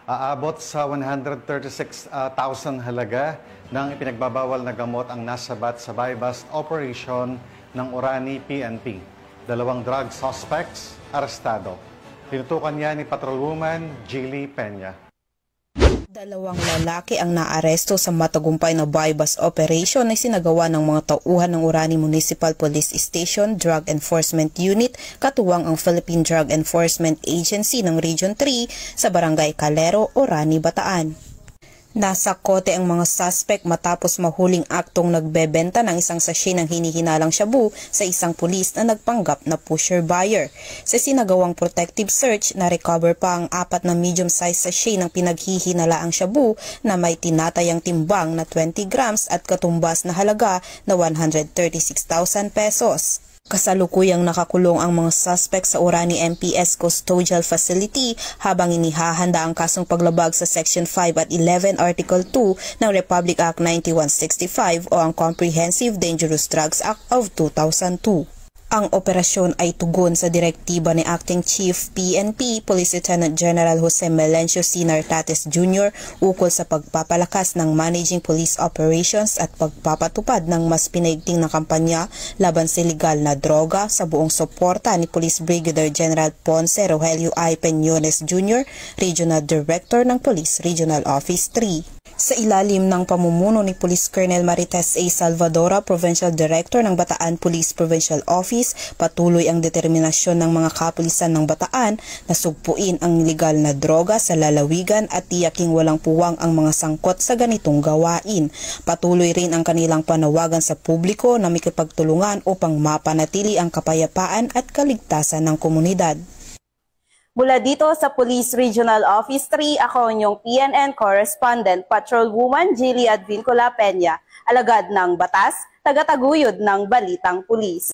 Aabot sa 136,000 halaga ng ipinagbabawal na gamot ang nasabat sa buy-bust operation ng Orani PNP. 2 drug suspects arestado. Tinutukan niya ni Patrolwoman Jilly Peña. 2 lalaki ang naaresto sa matagumpay na buy-bust operation na sinagawa ng mga tauhan ng Orani Municipal Police Station Drug Enforcement Unit katuwang ang Philippine Drug Enforcement Agency ng Region 3 sa Barangay Calero, Orani, Bataan. Nasa kote ang mga suspect matapos mahuling aktong nagbebenta ng isang sachet ng hinihinalang shabu sa isang pulis na nagpanggap na pusher buyer. Sa sinagawang protective search, na-recover pa ang 4 na medium-sized sachet ng pinaghihinalaang shabu na may tinatayang timbang na 20 grams at katumbas na halaga na 136,000 pesos. Kasalukuyang nakakulong ang mga suspect sa Orani MPS Custodial Facility habang inihahanda ang kasong paglabag sa Section 5 at 11 Article 2 ng Republic Act 9165 o ang Comprehensive Dangerous Drugs Act of 2002. Ang operasyon ay tugon sa direktiba ni Acting Chief PNP Police Lieutenant General Jose Melencio C. Nartates Jr. ukol sa pagpapalakas ng managing police operations at pagpapatupad ng mas pinaigting na kampanya laban sa ilegal na droga sa buong suporta ni Police Brigadier General Ponce Rogelio I. Peñones Jr., Regional Director ng Police Regional Office 3. Sa ilalim ng pamumuno ni Police Colonel Marites A. Salvadora, Provincial Director ng Bataan Police Provincial Office, patuloy ang determinasyon ng mga kapulisan ng Bataan na sugpuin ang ilegal na droga sa lalawigan at tiyaking walang puwang ang mga sangkot sa ganitong gawain. Patuloy rin ang kanilang panawagan sa publiko na makipagtulungan upang mapanatili ang kapayapaan at kaligtasan ng komunidad. Mula dito sa Police Regional Office 3, ako inyong PNN Correspondent, Patrolwoman Jilly Advincula Peña, alagad ng batas, tagataguyod ng Balitang Pulis.